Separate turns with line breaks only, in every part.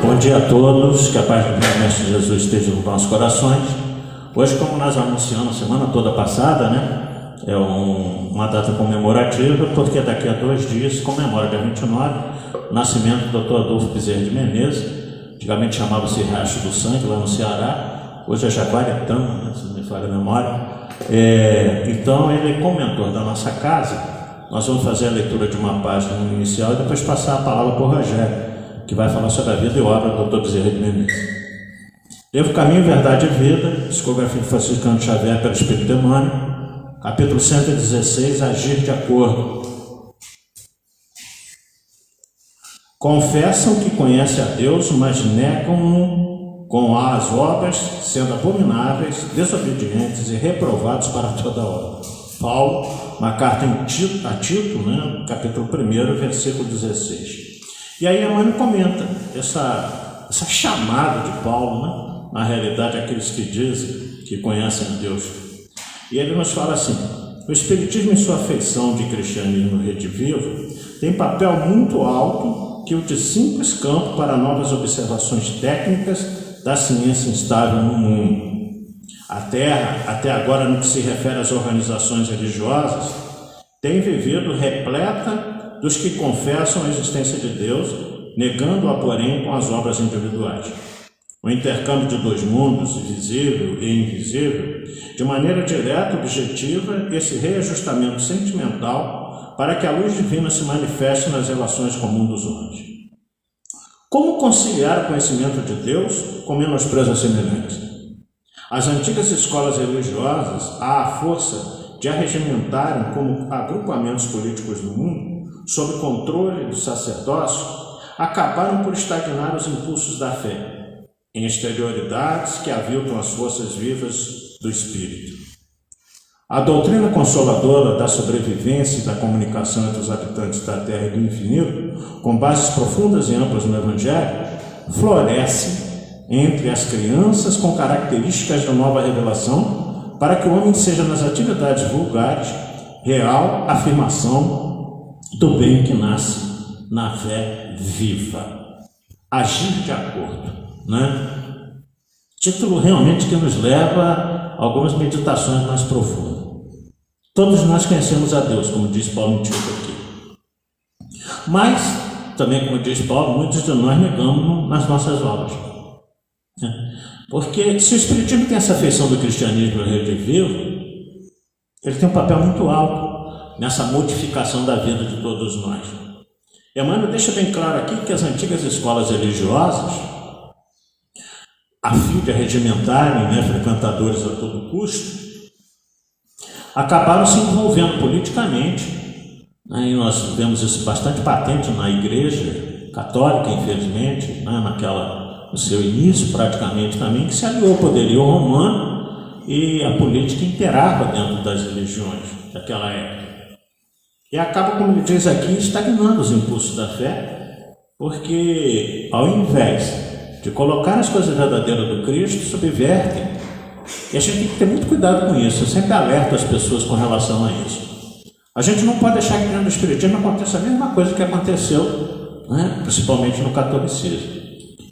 Bom dia a todos, que a paz do Mestre Jesus esteja nos nossos corações. Hoje, como nós anunciamos a semana toda passada, é uma data comemorativa, porque daqui a 2 dias comemora, dia 29, o nascimento do Dr. Adolfo Bezerra de Menezes. Antigamente chamava-se Riacho do Sangue, lá no Ceará. Hoje é Jaguaretama, se não me falha a memória. Então, ele é comentor da nossa casa. Nós vamos fazer a leitura de uma página no inicial e depois passar a palavra para o Rogério, que vai falar sobre a vida e obra do Dr. Bezerra de Menezes. Livro Caminho, Verdade e Vida, psicografia de Franciscano Xavier pelo Espírito Emmanuel, capítulo 116, Agir de Acordo. Confessam que conhecem a Deus, mas negam-no com as obras, sendo abomináveis, desobedientes e reprovados para toda obra. Paulo, uma carta a Tito, capítulo 1, versículo 16. E aí Emmanuel comenta essa chamada de Paulo, na realidade, aqueles que dizem que conhecem a Deus. E ele nos fala assim: o Espiritismo, em sua feição de cristianismo redivivo, tem papel muito alto que o de simples campo para novas observações técnicas da ciência instável no mundo. A Terra, até agora, no que se refere às organizações religiosas, tem vivido repleta dos que confessam a existência de Deus, negando-a, porém, com as obras individuais. O intercâmbio de 2 mundos, visível e invisível, de maneira direta e objetiva, esse reajustamento sentimental para que a luz divina se manifeste nas relações com o mundo dos homens. Como conciliar o conhecimento de Deus com menosprezo a semelhantes? As antigas escolas religiosas, à força de arregimentarem como agrupamentos políticos do mundo, sob controle do sacerdócio, acabaram por estagnar os impulsos da fé, em exterioridades que aviltam as forças vivas do espírito. A doutrina consoladora da sobrevivência e da comunicação entre os habitantes da Terra e do infinito, com bases profundas e amplas no Evangelho, floresce entre as crianças com características da nova revelação, para que o homem seja, nas atividades vulgares, real afirmação do bem que nasce na fé viva. Agir de acordo, Título realmente que nos leva a algumas meditações mais profundas. Todos nós conhecemos a Deus, como diz Paulo no Tito aqui. Mas, também como diz Paulo, muitos de nós negamos nas nossas obras. Porque se o Espiritismo tem essa feição do cristianismo redivivo, ele tem um papel muito alto nessa modificação da vida de todos nós. Emmanuel deixa bem claro aqui que as antigas escolas religiosas, a fim de arregimentarem frequentadores a todo custo, acabaram se envolvendo politicamente, e nós vemos isso bastante patente na Igreja Católica, infelizmente, no seu início praticamente também, que se aliou ao poderio romano e a política imperava dentro das religiões daquela época. E acaba, como ele diz aqui, estagnando os impulsos da fé, porque ao invés de colocar as coisas verdadeiras do Cristo, subvertem. E a gente tem que ter muito cuidado com isso. Eu sempre alerto as pessoas com relação a isso. A gente não pode deixar que dentro do Espiritismo aconteça a mesma coisa que aconteceu, principalmente no catolicismo.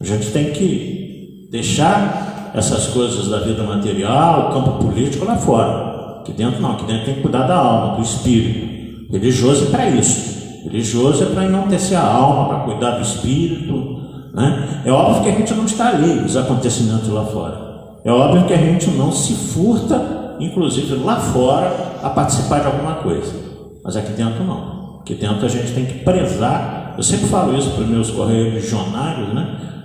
A gente tem que deixar essas coisas da vida material, o campo político lá fora. Aqui dentro não, aqui dentro tem que cuidar da alma, do espírito. Religioso é para isso. Religioso é para enaltecer a alma, para cuidar do espírito. É óbvio que a gente não está ali, os acontecimentos lá fora. É óbvio que a gente não se furta, inclusive lá fora, a participar de alguma coisa. Mas aqui dentro não. Aqui dentro a gente tem que prezar. Eu sempre falo isso para os meus correligionários,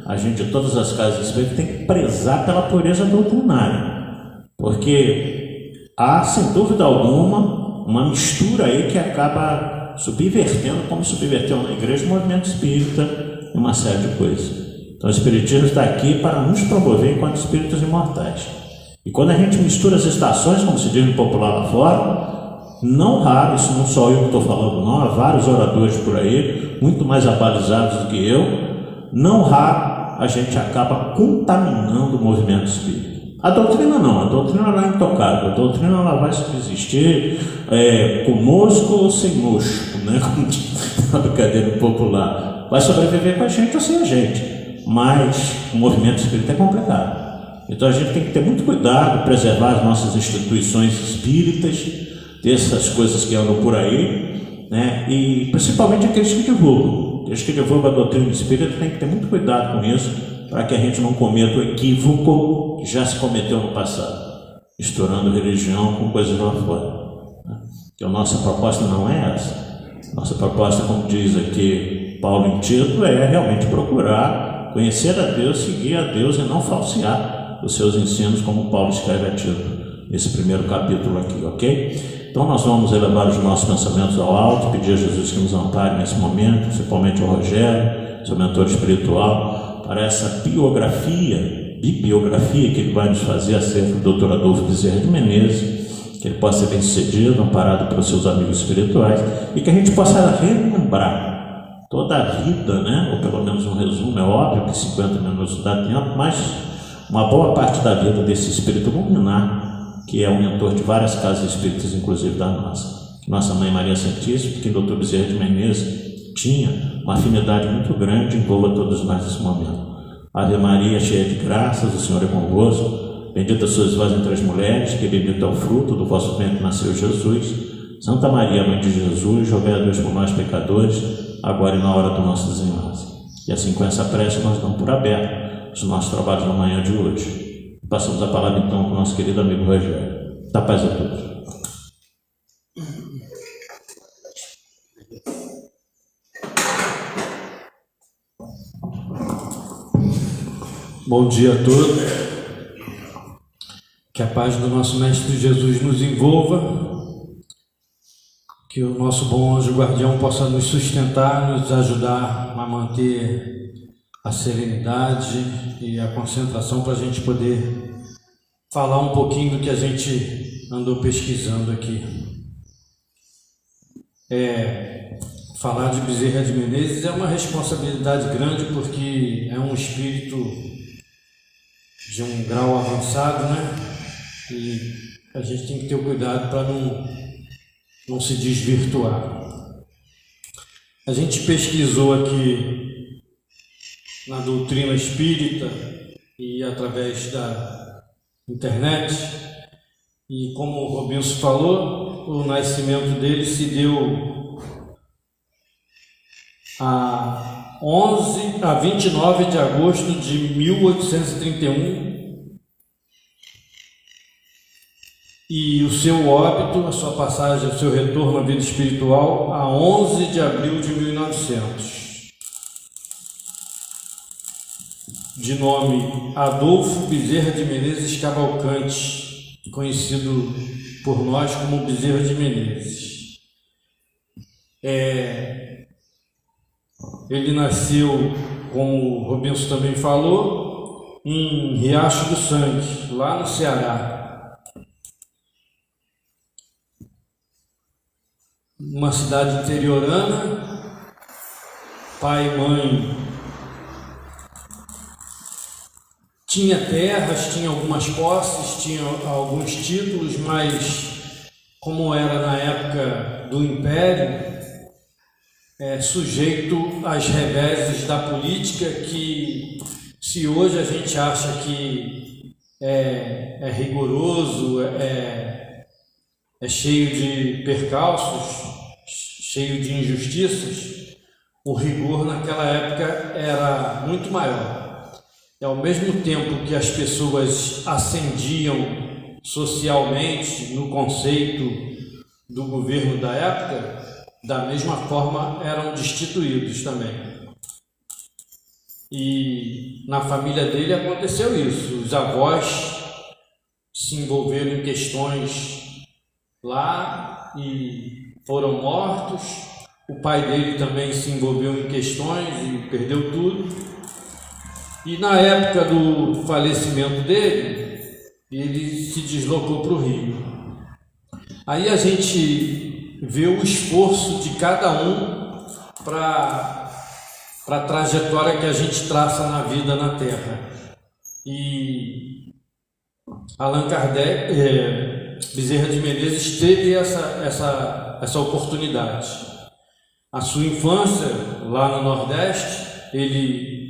A gente de todas as casas espíritas tem que prezar pela pureza doutrinária. Porque há, sem dúvida alguma, uma mistura aí que acaba subvertendo, como subverteu na igreja, o movimento espírita e uma série de coisas. Então o Espiritismo está aqui para nos promover enquanto espíritos imortais. E quando a gente mistura as estações, como se diz no popular lá fora, não raro, isso não sou eu que estou falando não, há vários oradores por aí, muito mais abalizados do que eu, não raro a gente acaba contaminando o movimento espírita. A doutrina não, a doutrina ela é intocável, a doutrina ela vai subsistir conosco ou sem nosco, como diz na brincadeira popular. Vai sobreviver com a gente ou sem a gente. mas o movimento espírita é complicado. Então a gente tem que ter muito cuidado, preservar as nossas instituições espíritas, dessas coisas que andam por aí, né? E principalmente aqueles que divulgam. Aqueles que divulgam a doutrina espírita tem que ter muito cuidado com isso, para que a gente não cometa o equívoco que já se cometeu no passado, misturando religião com coisas lá fora. Então, nossa proposta não é essa. Nossa proposta, como diz aqui Paulo em Tito, é realmente procurar conhecer a Deus, seguir a Deus e não falsear os seus ensinos, como Paulo escreve a Tito, nesse primeiro capítulo aqui, ok? Então nós vamos elevar os nossos pensamentos ao alto, pedir a Jesus que nos ampare nesse momento, principalmente ao Rogério, seu mentor espiritual, para essa bibliografia que ele vai nos fazer acerca do Dr. Adolfo Bezerra de Menezes, que ele possa ser bem sucedido, amparado pelos seus amigos espirituais, e que a gente possa relembrar toda a vida, né? Ou pelo menos um resumo. É óbvio que 50 minutos não dá tempo, mas uma boa parte da vida desse espírito luminar, que é o mentor de várias casas espíritas, inclusive da nossa. Nossa Mãe Maria Santíssima, que o Dr. Bezerra de Menezes tinha uma afinidade muito grande, envolva todos nós nesse momento. Ave Maria, cheia de graças, o Senhor é convosco. Bendita sois vós entre as mulheres, que bendito é o fruto do vosso ventre, nasceu Jesus. Santa Maria, Mãe de Jesus, rogai a Deus por nós pecadores, agora e na hora do nosso desenlace. E assim, com essa prece, nós damos por aberto os nossos trabalhos na manhã de hoje. Passamos a palavra então para o nosso querido amigo Rogério. Da paz a todos.
Bom dia a todos. Que a paz do nosso Mestre Jesus nos envolva, que o nosso bom anjo guardião possa nos sustentar, nos ajudar a manter a serenidade e a concentração para a gente poder falar um pouquinho do que a gente andou pesquisando aqui. Falar de Bezerra de Menezes é uma responsabilidade grande, porque é um espírito de um grau avançado, né? E a gente tem que ter o cuidado para não se desvirtuar. A gente pesquisou aqui na doutrina espírita e através da internet, e como o Robinson falou, o nascimento dele se deu a 29 de agosto de 1831, e o seu óbito, a sua passagem, o seu retorno à vida espiritual, a 11 de abril de 1900. De nome Adolfo Bezerra de Menezes Cavalcante, conhecido por nós como Bezerra de Menezes. Ele nasceu, como o Robinson também falou, em Riacho do Sangue, lá no Ceará. Uma cidade interiorana. Pai e mãe tinha terras, tinha algumas posses, tinha alguns títulos, mas como era na época do Império, sujeito às reveses da política, que se hoje a gente acha que é rigoroso, é cheio de percalços, cheio de injustiças, o rigor naquela época era muito maior. E ao mesmo tempo que as pessoas ascendiam socialmente no conceito do governo da época, da mesma forma eram destituídos também. E na família dele aconteceu isso. Os avós se envolveram em questões lá e foram mortos. O pai dele também se envolveu em questões e perdeu tudo. E na época do falecimento dele, ele se deslocou para o Rio. Aí a gente vê o esforço de cada um para a trajetória que a gente traça na vida na Terra. E Allan Kardec, Bezerra de Menezes teve essa oportunidade. A sua infância lá no Nordeste, ele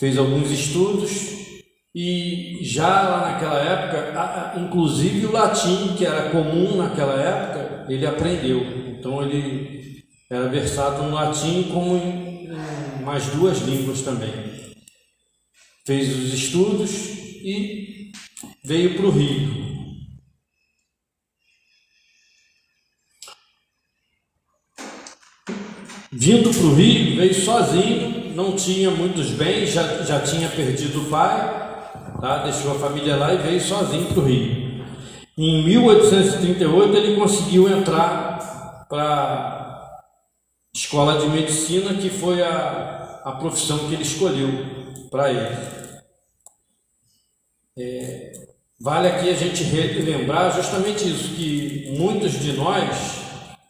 fez alguns estudos e já lá naquela época, inclusive o latim, que era comum naquela época, ele aprendeu. Então ele era versátil no latim como em mais 2 línguas também. Fez os estudos e veio para o Rio. Vindo para o Rio, veio sozinho, não tinha muitos bens, já tinha perdido o pai, tá? Deixou a família lá e veio sozinho para o Rio. Em 1838 ele conseguiu entrar para a escola de medicina, que foi a profissão que ele escolheu para ele. Vale aqui a gente relembrar justamente isso, que muitos de nós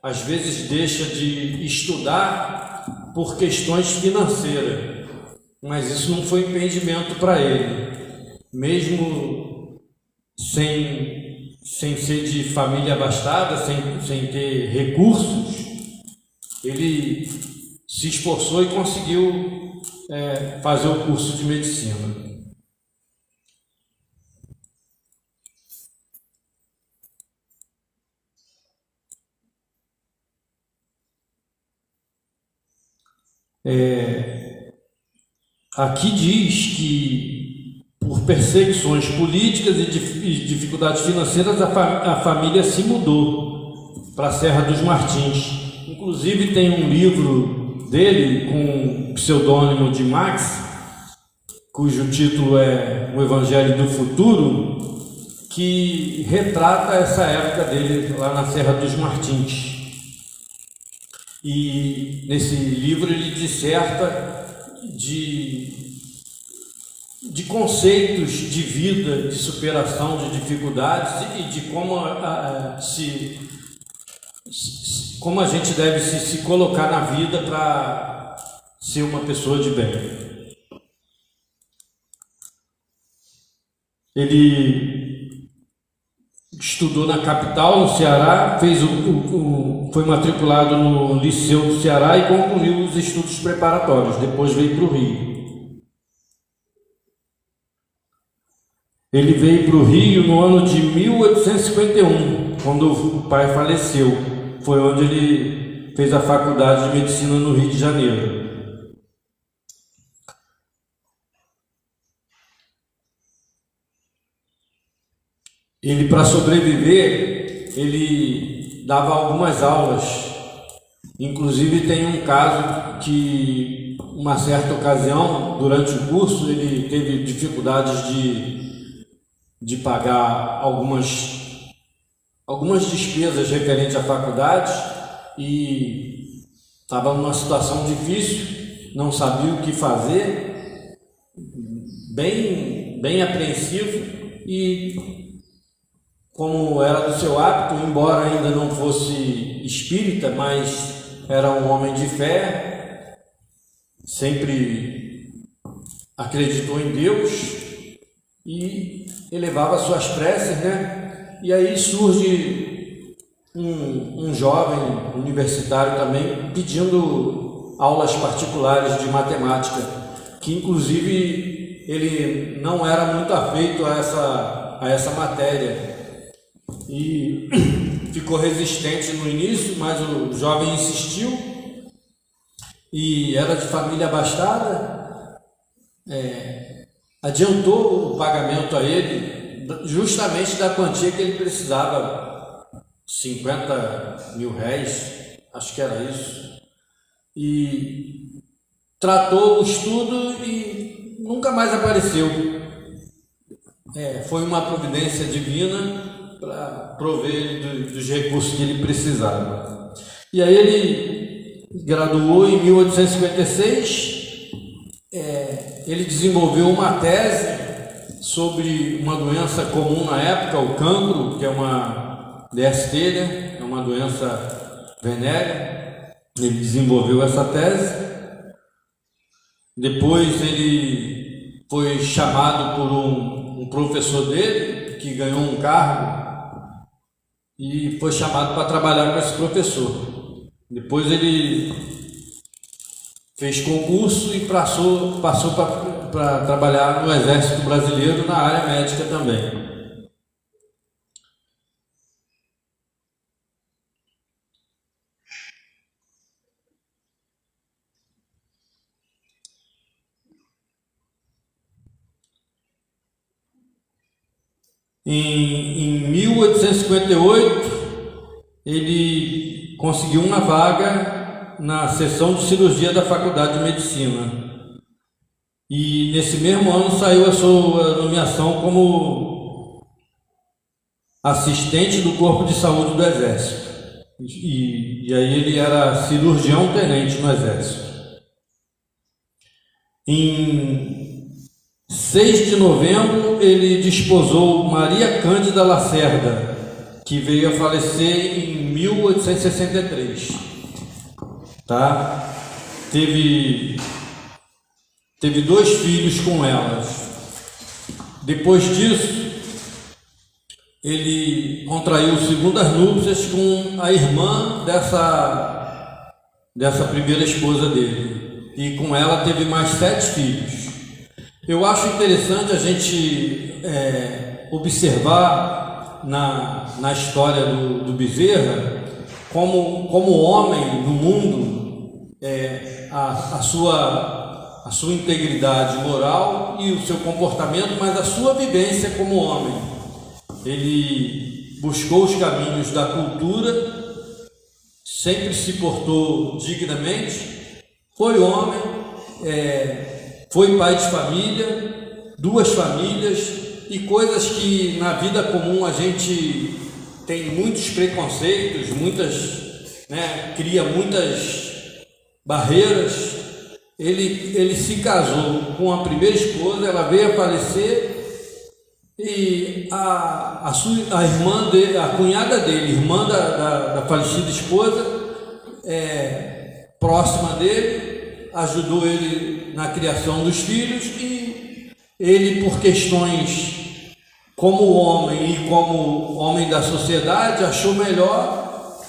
às vezes deixa de estudar por questões financeiras, mas isso não foi impedimento para ele, mesmo sem ser de família abastada, sem ter recursos, ele se esforçou e conseguiu fazer o curso de medicina. Aqui diz que por perseguições políticas e dificuldades financeiras a família se mudou para a Serra dos Martins. Inclusive tem um livro dele com o pseudônimo de Max, cujo título é O Evangelho do Futuro, que retrata essa época dele lá na Serra dos Martins. E nesse livro ele disserta de conceitos de vida, de superação de dificuldades e de como como a gente deve se colocar na vida para ser uma pessoa de bem. Ele estudou na capital, no Ceará, foi matriculado no Liceu do Ceará e concluiu os estudos preparatórios. Depois veio para o Rio. Ele veio para o Rio no ano de 1851, quando o pai faleceu. Foi onde ele fez a faculdade de medicina no Rio de Janeiro. Ele, para sobreviver, ele dava algumas aulas. Inclusive tem um caso que, uma certa ocasião, durante o curso, ele teve dificuldades de pagar algumas despesas referentes à faculdade e estava numa situação difícil, não sabia o que fazer, bem apreensivo, e como era do seu hábito, embora ainda não fosse espírita, mas era um homem de fé, sempre acreditou em Deus e elevava suas preces, né? E aí surge um jovem universitário também pedindo aulas particulares de matemática, que inclusive ele não era muito afeito a essa matéria. E ficou resistente no início, mas o jovem insistiu e era de família abastada, adiantou o pagamento a ele justamente da quantia que ele precisava, 50 mil réis, acho que era isso, e tratou o estudo e nunca mais apareceu. Foi uma providência divina para prover ele dos recursos que ele precisava. E aí ele graduou em 1856, ele desenvolveu uma tese sobre uma doença comum na época, o cancro, que é uma DST, né? É uma doença venérea. Ele desenvolveu essa tese. Depois ele foi chamado por um professor dele, que ganhou um cargo, e foi chamado para trabalhar com esse professor. Depois ele fez concurso e passou para trabalhar no Exército Brasileiro na área médica também. Em 1858, ele conseguiu uma vaga na seção de cirurgia da Faculdade de Medicina. E nesse mesmo ano saiu a sua nomeação como assistente do Corpo de Saúde do Exército. E aí ele era cirurgião-tenente no Exército. Em 6 de novembro, ele desposou Maria Cândida Lacerda, que veio a falecer em 1863. Tá? Teve 2 filhos com elas. Depois disso, ele contraiu segundas núpcias com a irmã dessa primeira esposa dele. E com ela teve mais 7 filhos. Eu acho interessante a gente observar na história do Bezerra como homem no mundo, a sua integridade moral e o seu comportamento, mas a sua vivência como homem. Ele buscou os caminhos da cultura, sempre se portou dignamente, foi homem, foi pai de família, 2 famílias, e coisas que na vida comum a gente tem muitos preconceitos, cria muitas barreiras. Ele se casou com a primeira esposa, ela veio a falecer, e a irmã dele, a cunhada dele, irmã da falecida esposa, próxima dele, ajudou ele na criação dos filhos, e ele, por questões como homem e como homem da sociedade, achou melhor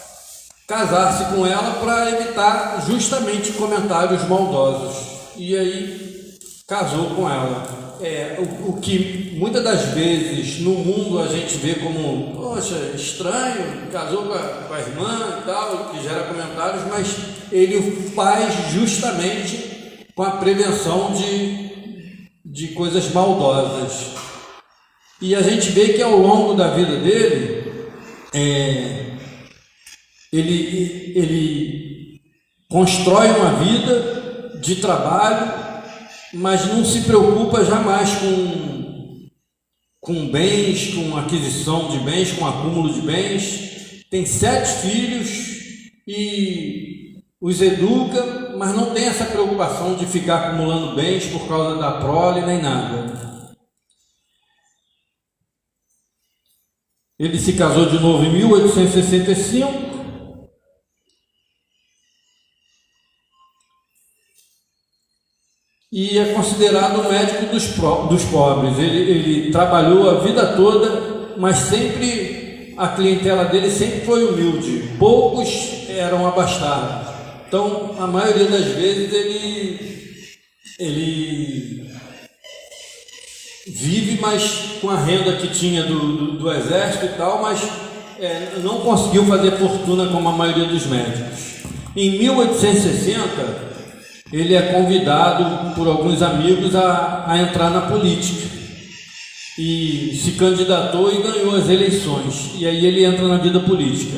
casar-se com ela para evitar justamente comentários maldosos, e aí casou com ela. O que muitas das vezes no mundo a gente vê como, poxa, estranho, casou com a irmã e tal, que gera comentários, mas ele o faz justamente com a prevenção de coisas maldosas. E a gente vê que ao longo da vida dele, ele constrói uma vida de trabalho, mas não se preocupa jamais com bens, com aquisição de bens, com acúmulo de bens. Tem 7 filhos e os educa, mas não tem essa preocupação de ficar acumulando bens por causa da prole nem nada. Ele se casou de novo em 1865. E é considerado o médico dos pobres. Ele trabalhou a vida toda, mas sempre a clientela dele sempre foi humilde. Poucos eram abastados. Então, a maioria das vezes ele vive mais com a renda que tinha do exército e tal, mas não conseguiu fazer fortuna como a maioria dos médicos. Em 1860, ele é convidado por alguns amigos a entrar na política e se candidatou e ganhou as eleições, e aí ele entra na vida política.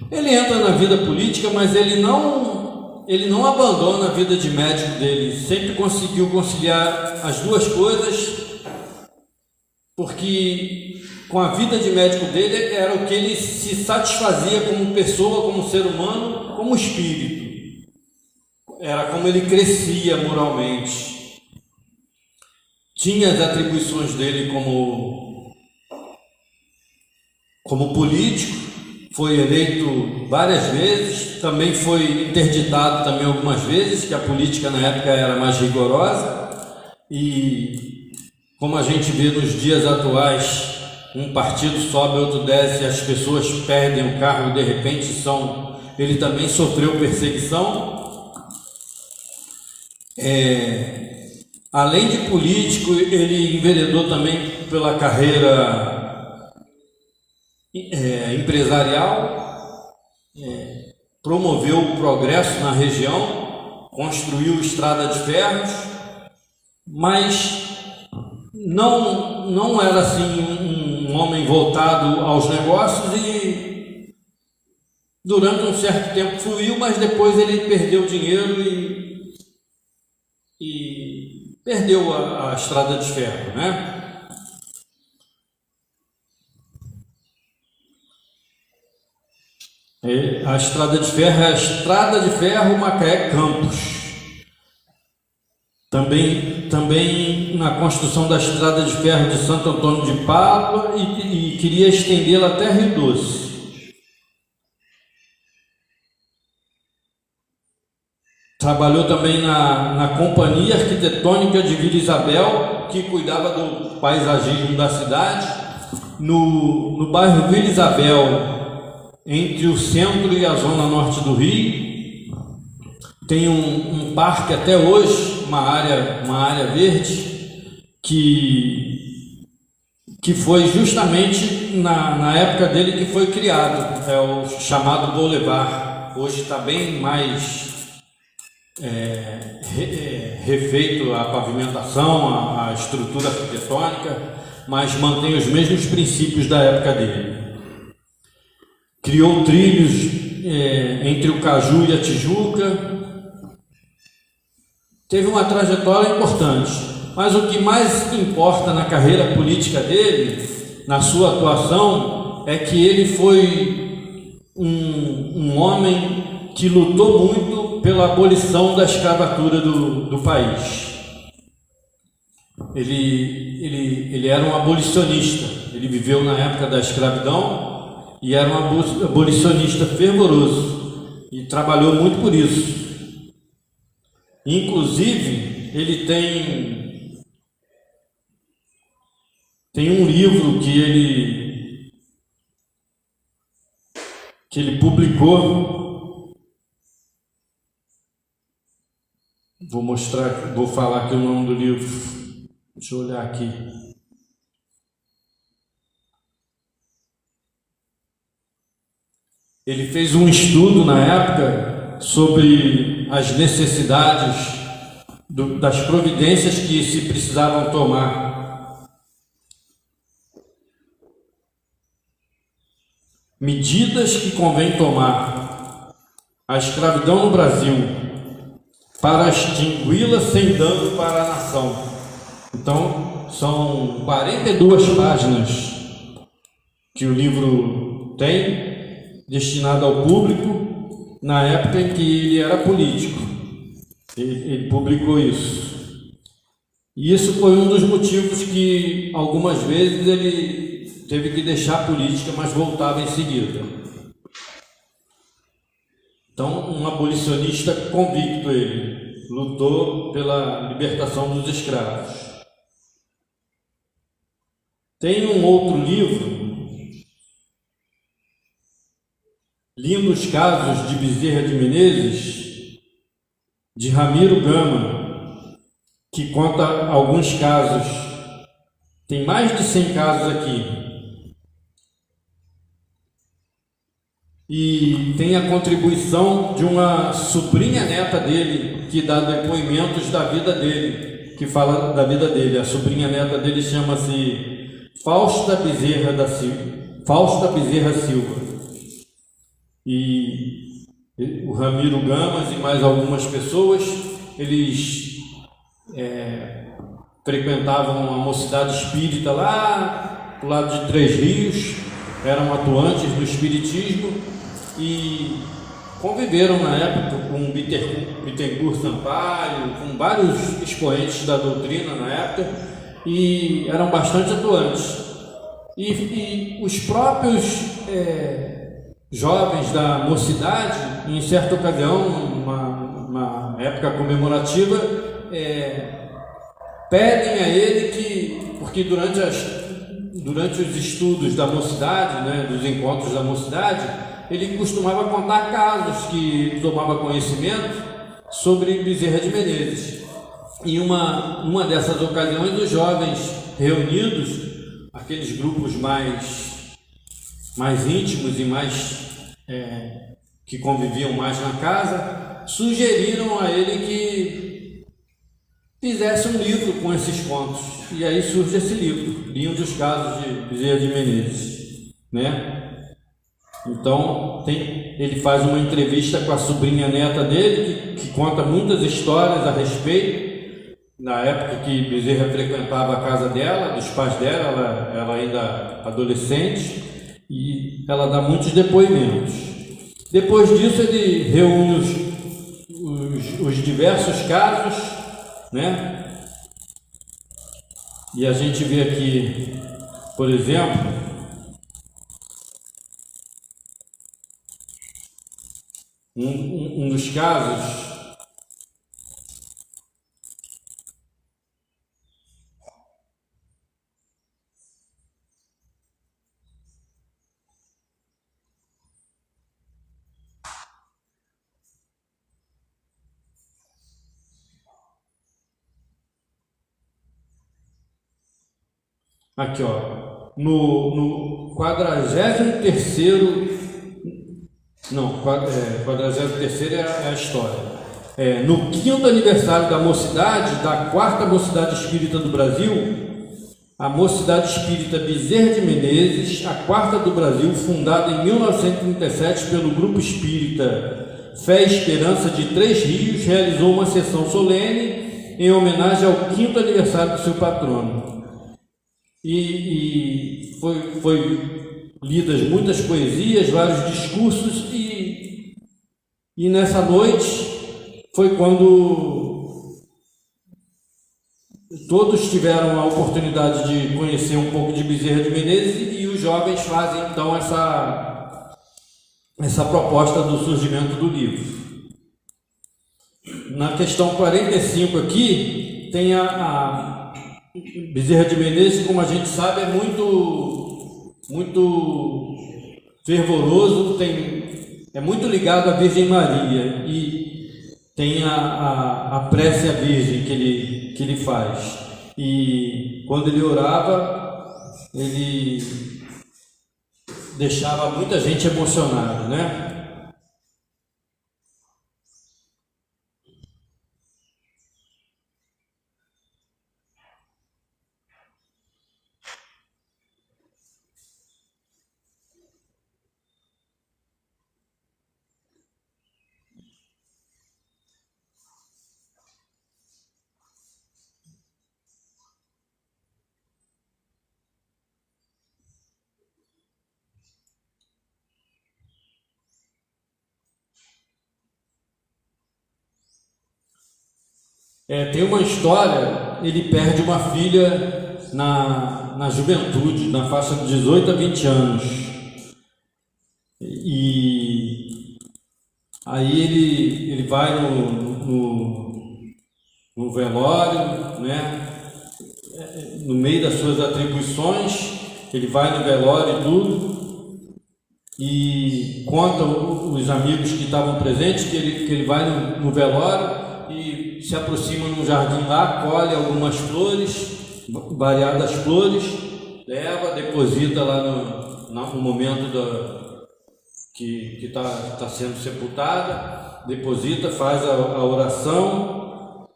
Ele entra na vida política, mas ele não abandona a vida de médico dele, sempre conseguiu conciliar as duas coisas, porque com a vida de médico dele era o que ele se satisfazia como pessoa, como ser humano, como espírito. Era como ele crescia moralmente. Tinha as atribuições dele como político, foi eleito várias vezes, também foi interditado também algumas vezes, que a política na época era mais rigorosa, e como a gente vê nos dias atuais, um partido sobe, outro desce, as pessoas perdem o cargo de repente, ele também sofreu perseguição. além de político, ele enveredou também pela carreira empresarial, promoveu o progresso na região, construiu estrada de ferros, mas não era assim um homem voltado aos negócios, e durante um certo tempo fluiu, mas depois ele perdeu dinheiro e perdeu a estrada de ferro, né? A estrada de ferro é a Estrada de Ferro Macaé-Campos. Também na construção da Estrada de Ferro de Santo Antônio de Pádua, e queria estendê-la até Rio Doce. Trabalhou também na Companhia Arquitetônica de Vila Isabel, que cuidava do paisagismo da cidade. No bairro Vila Isabel, entre o centro e a zona norte do Rio, tem um parque até hoje, uma área verde, que foi justamente na época dele que foi criado, é o chamado Boulevard. Hoje está bem mais refeito a pavimentação, a estrutura arquitetônica, mas mantém os mesmos princípios da época dele. Criou trilhos entre o Caju e a Tijuca. Teve uma trajetória importante, mas o que mais importa na carreira política dele, na sua atuação, é que ele foi um homem que lutou muito pela abolição da escravatura do país. Ele era um abolicionista, ele viveu na época da escravidão e era um abolicionista fervoroso e trabalhou muito por isso. Inclusive, ele tem um livro que ele publicou. Vou falar aqui o nome do livro. Deixa eu olhar aqui. Ele fez um estudo na época sobre as necessidades das providências que se precisavam tomar. Medidas que convém tomar. A escravidão no Brasil, para extingui-la sem dano para a nação. Então, são 42 páginas que o livro tem, destinado ao público, na época em que ele era político. Ele publicou isso. E isso foi um dos motivos que, algumas vezes, ele teve que deixar a política, mas voltava em seguida. Então, um abolicionista convicto ele, lutou pela libertação dos escravos. Tem um outro livro, Lindos Casos de Bezerra de Menezes, de Ramiro Gama, que conta alguns casos. Tem mais de 100 casos aqui. E tem a contribuição de uma sobrinha neta dele, que dá depoimentos da vida dele, que fala da vida dele. A sobrinha neta dele chama-se Fausta Bezerra Silva. E o Ramiro Gamas e mais algumas pessoas, eles frequentavam a mocidade espírita lá do lado de Três Rios, eram atuantes do espiritismo e conviveram na época com Bittencourt Sampaio, com vários expoentes da doutrina na época, e eram bastante atuantes. E os próprios jovens da mocidade, em certa ocasião, uma época comemorativa, pedem a ele porque durante os estudos da mocidade, né, dos encontros da mocidade, ele costumava contar casos que tomava conhecimento sobre Bezerra de Menezes. E uma dessas ocasiões, os jovens reunidos, aqueles grupos mais íntimos e mais que conviviam mais na casa, sugeriram a ele que fizesse um livro com esses contos. E aí surge esse livro, Lindos Casos de Bezerra de Menezes, né? Então ele faz uma entrevista com a sobrinha neta dele, que conta muitas histórias a respeito, na época que Bezerra frequentava a casa dela, dos pais dela, ela ainda adolescente, e ela dá muitos depoimentos. Depois disso ele reúne os diversos casos, né? E a gente vê aqui, por exemplo, um dos casos aqui, ó, no 43º, não, 43º é a história. No 5º aniversário da mocidade, da 4ª Mocidade Espírita do Brasil, a Mocidade Espírita Bezerra de Menezes, a 4ª do Brasil, fundada em 1937 pelo Grupo Espírita Fé e Esperança de Três Rios, realizou uma sessão solene em homenagem ao 5º aniversário do seu patrono. E foi lidas muitas poesias, vários discursos, e nessa noite foi quando todos tiveram a oportunidade de conhecer um pouco de Bezerra de Menezes, e os jovens fazem então essa proposta do surgimento do livro. Na questão 45 aqui tem a Bezerra de Menezes, como a gente sabe, é muito fervoroso, é muito ligado à Virgem Maria, e tem a prece à Virgem que ele faz. E quando ele orava, ele deixava muita gente emocionada, né? Tem uma história, ele perde uma filha na juventude, na faixa de 18 a 20 anos. E aí ele vai no velório, né? No meio das suas atribuições, ele vai no velório e tudo, e conta os amigos que estavam presentes que ele vai no velório e se aproxima num jardim lá, colhe algumas flores, variadas flores, leva, deposita lá no momento que está sendo sepultada, deposita, faz a oração,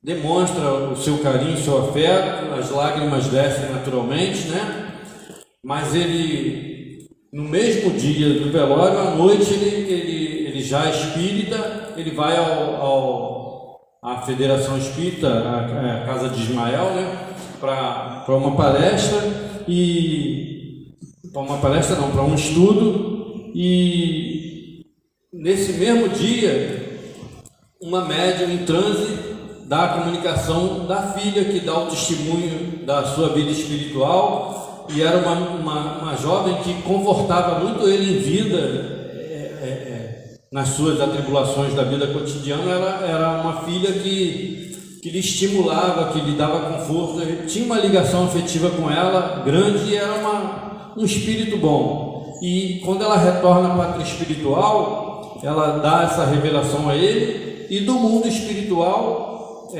demonstra o seu carinho, o seu afeto, as lágrimas descem naturalmente, né? Mas ele, no mesmo dia do velório, à noite, ele já espírita, ele vai à Federação Espírita, a Casa de Ismael, né? Para uma palestra, para um estudo, e nesse mesmo dia, uma médium em transe dá a comunicação da filha, que dá o testemunho da sua vida espiritual, e era uma jovem que confortava muito ele em vida, nas suas atribulações da vida cotidiana. Ela era uma filha que lhe estimulava, que lhe dava conforto, tinha uma ligação afetiva com ela grande, e era um espírito bom. E quando ela retorna à pátria espiritual, ela dá essa revelação a ele, e do mundo espiritual,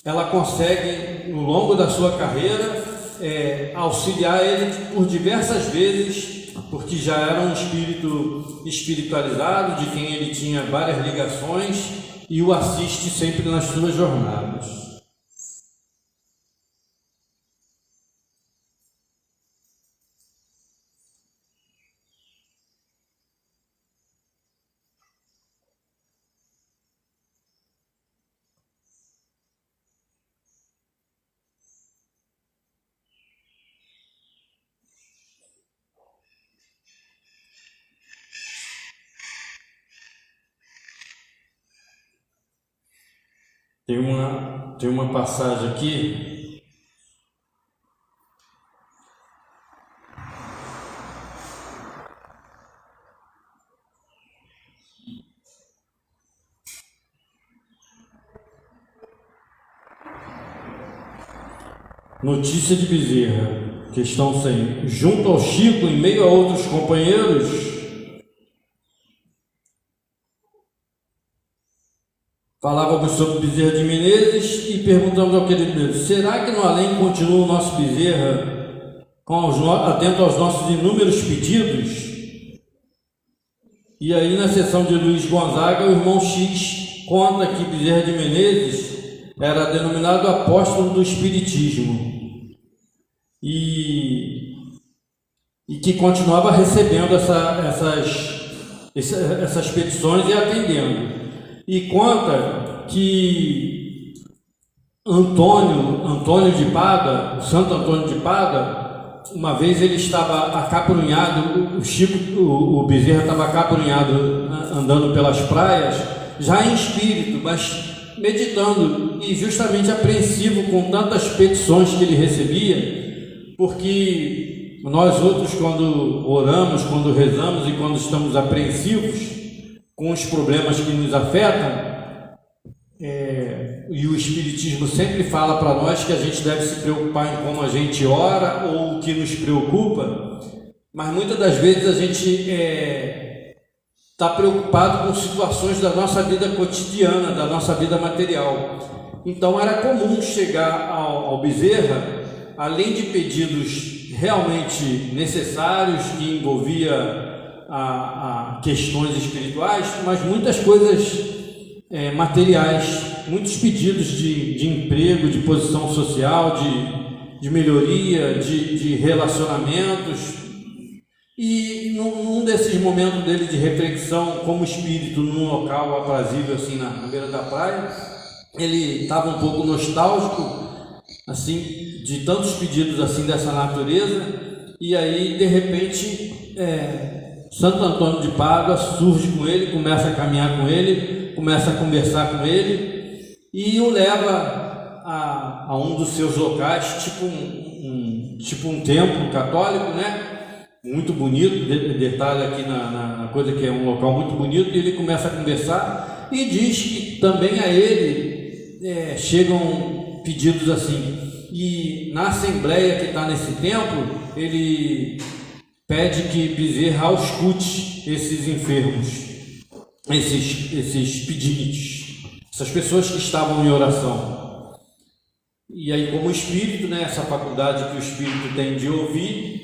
ela consegue, no longo da sua carreira, auxiliar ele por diversas vezes, porque já era um espírito espiritualizado, de quem ele tinha várias ligações, e o assiste sempre nas suas jornadas. Tem uma passagem aqui Notícia de Bezerra, questão 100. Junto ao Chico, em meio a outros companheiros, falávamos sobre Bezerra de Menezes e perguntamos ao querido Bezerra: será que no além continua o nosso Bezerra atento aos nossos inúmeros pedidos? E aí, na sessão de Luiz Gonzaga, o irmão X conta que Bezerra de Menezes era denominado apóstolo do Espiritismo e que continuava recebendo essas petições e atendendo. E conta que Antônio de Pada, o Santo Antônio de Pada, uma vez ele estava acabrunhado, o Bezerra estava acabrunhado andando pelas praias, já em espírito, mas meditando e justamente apreensivo com tantas petições que ele recebia, porque nós outros, quando oramos, quando rezamos e quando estamos apreensivos com os problemas que nos afetam, e o Espiritismo sempre fala para nós que a gente deve se preocupar em como a gente ora ou o que nos preocupa, mas muitas das vezes a gente está preocupado com situações da nossa vida cotidiana, da nossa vida material. Então era comum chegar ao Bezerra, além de pedidos realmente necessários que envolvia a questões espirituais, mas muitas coisas materiais, muitos pedidos de emprego, de posição social, de melhoria, de relacionamentos. E num desses momentos dele de reflexão como espírito num local aprazível assim na beira da praia, ele estava um pouco nostálgico assim de tantos pedidos assim dessa natureza, e aí de repente Santo Antônio de Pádua surge com ele, começa a caminhar com ele, começa a conversar com ele e o leva a um dos seus locais, tipo um templo católico, né? Muito bonito, detalhe aqui na coisa que é um local muito bonito, e ele começa a conversar e diz que também a ele chegam pedidos assim, e na assembleia que está nesse templo, ele pede que Bezerra auscute esses enfermos, esses pedintes, essas pessoas que estavam em oração. E aí, como espírito, né, essa faculdade que o espírito tem de ouvir,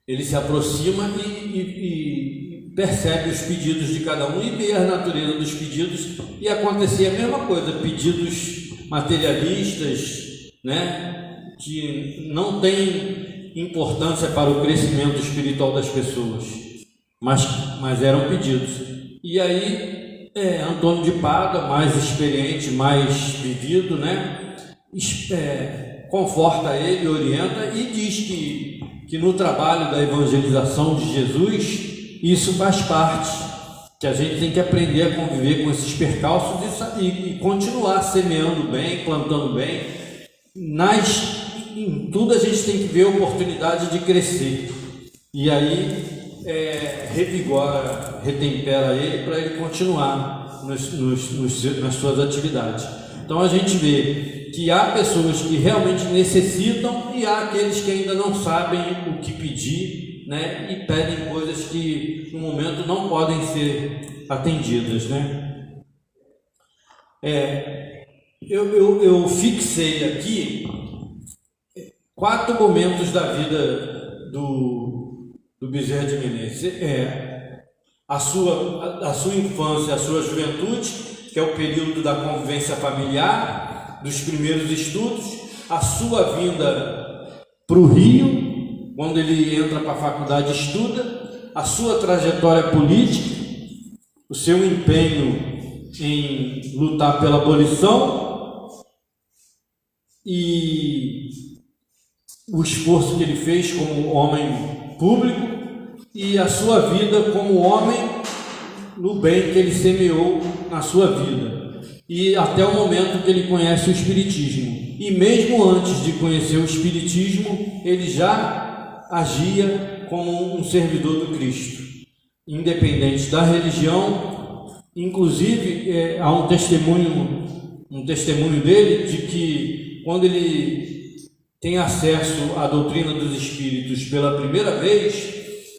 ele se aproxima e percebe os pedidos de cada um e vê a natureza dos pedidos, e acontecia a mesma coisa, pedidos materialistas, né, que não têm importância para o crescimento espiritual das pessoas, mas eram pedidos. E aí Antônio de Pádua, mais experiente, mais vivido, né, conforta ele, orienta e diz que no trabalho da evangelização de Jesus, isso faz parte, que a gente tem que aprender a conviver com esses percalços e continuar semeando bem, plantando bem. Em tudo a gente tem que ver a oportunidade de crescer, e aí revigora, retempera ele para ele continuar nas suas atividades. Então a gente vê que há pessoas que realmente necessitam e há aqueles que ainda não sabem o que pedir, né, e pedem coisas que no momento não podem ser atendidas, né? Eu fixei aqui 4 momentos da vida do Bezerra de Menezes. A sua infância, a sua juventude, que é o período da convivência familiar, dos primeiros estudos, a sua vinda para o Rio, quando ele entra para a faculdade e estuda, a sua trajetória política, o seu empenho em lutar pela abolição e o esforço que ele fez como homem público e a sua vida como homem no bem que ele semeou na sua vida, e até o momento que ele conhece o Espiritismo. E mesmo antes de conhecer o Espiritismo, ele já agia como um servidor do Cristo, independente da religião. Inclusive, há um testemunho dele de que quando ele tem acesso à doutrina dos Espíritos pela primeira vez,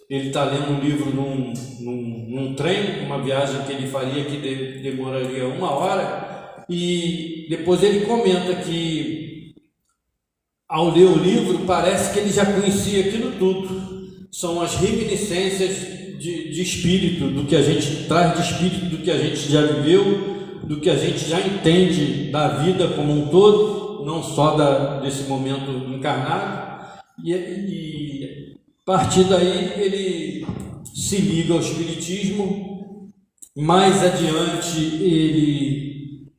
ele está lendo um livro num trem, uma viagem que ele faria que demoraria 1 hora, e depois ele comenta que, ao ler o livro, parece que ele já conhecia aquilo tudo. São as reminiscências de espírito, do que a gente traz de espírito, do que a gente já viveu, do que a gente já entende da vida como um todo, não só desse momento encarnado, e a partir daí ele se liga ao Espiritismo. Mais adiante ele